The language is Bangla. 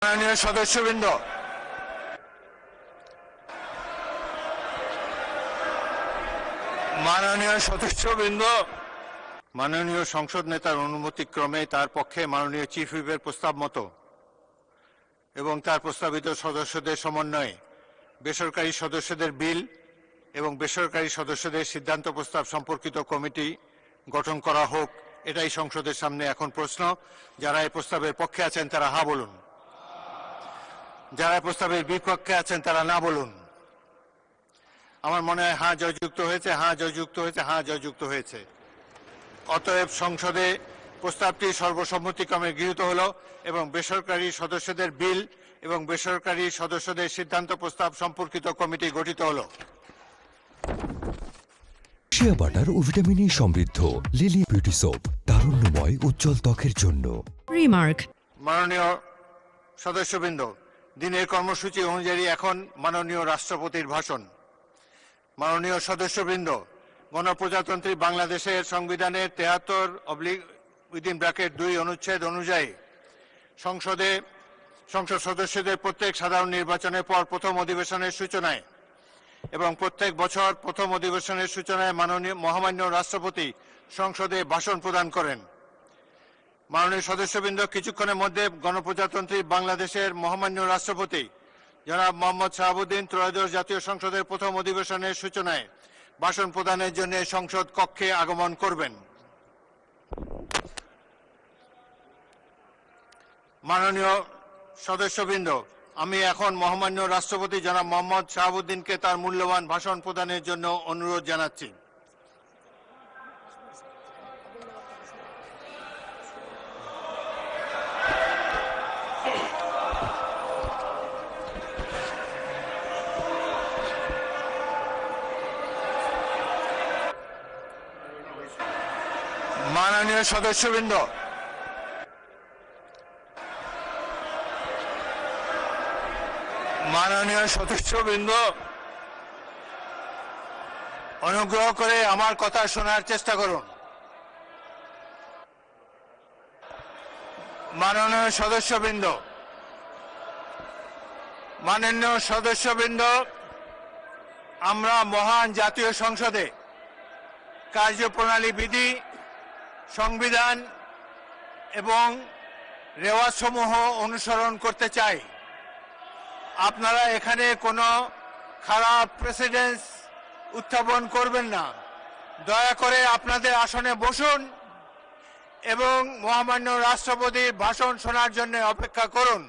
মাননীয় সদস্যবৃন্দ, মাননীয় সংসদ নেতার অনুমতিক্রমে তার পক্ষে মাননীয় চিফ হুইপের প্রস্তাব মতো এবং তার প্রস্তাবিত সদস্যদের সমন্বয়ে বেসরকারি সদস্যদের বিল এবং বেসরকারি সদস্যদের সিদ্ধান্ত প্রস্তাব সম্পর্কিত কমিটি গঠন করা হোক, এটাই সংসদের সামনে এখন প্রশ্ন। যারা এই প্রস্তাবের পক্ষে আছেন তারা হ্যাঁ বলুন, যারা প্রস্তাবের বিপক্ষে আছেন তারা না বলুন। আমার মনে হয় হ্যাঁ জয়যুক্ত হয়েছে, হ্যাঁ জয়যুক্ত হয়েছে, হ্যাঁ জয়যুক্ত হয়েছে। অতএব সংসদে প্রস্তাবটি সর্বসম্মতিক্রমে গৃহীত হলো এবং বেসরকারি সদস্যদের বিল এবং বেসরকারি সদস্যদের সিদ্ধান্ত প্রস্তাব সম্পর্কিত কমিটি গঠিত হলো। শিয়া বাটার ও ভিটামিন ই সমৃদ্ধ লিলি বিউটি সোপ, তারুণ্যময় উজ্জ্বল ত্বকের জন্য। রিমার্ক। মাননীয় সদস্যবৃন্দ, দিনের কর্মসূচি অনুযায়ী এখন মাননীয় রাষ্ট্রপতির ভাষণ। মাননীয় সদস্যবৃন্দ, গণপ্রজাতন্ত্রী বাংলাদেশের সংবিধানের 73/2 অনুচ্ছেদ অনুযায়ী সংসদ সদস্যদের প্রত্যেক সাধারণ নির্বাচনের পর প্রথম অধিবেশনের সূচনায় এবং প্রত্যেক বছর প্রথম অধিবেশনের সূচনায় মহামান্য রাষ্ট্রপতি সংসদে ভাষণ প্রদান করেন। মাননীয় সদস্যবৃন্দ, কিছুক্ষণের মধ্যে গণপ্রজাতন্ত্রী বাংলাদেশের মহামান্য রাষ্ট্রপতি জনাব মোহাম্মদ শাহাবুদ্দিন ত্রয়োদশ জাতীয় সংসদের প্রথম অধিবেশনের সূচনায় ভাষণ প্রদানের জন্য সংসদ কক্ষে আগমন করবেন। মাননীয় সদস্যবৃন্দ, আমি এখন মহামান্য রাষ্ট্রপতি জনাব মোহাম্মদ শাহাবুদ্দিনকে তার মূল্যবান ভাষণ প্রদানের জন্য অনুরোধ জানাচ্ছি। মাননীয় সদস্যবৃন্দ, অনুগ্রহ করে আমার কথা শোনার চেষ্টা করুন। মাননীয় সদস্যবৃন্দ, আমরা মহান জাতীয় সংসদে কার্যপ্রণালী বিধি, সংবিধান এবং রেওয়াজসমূহ অনুসরণ করতে চাই। আপনারা এখানে কোনো খারাপ প্রেসিডেন্স উত্থাপন করবেন না। দয়া করে আপনাদের আসনে বসুন এবং মহামান্য রাষ্ট্রপতির ভাষণ শোনার জন্য অপেক্ষা করুন।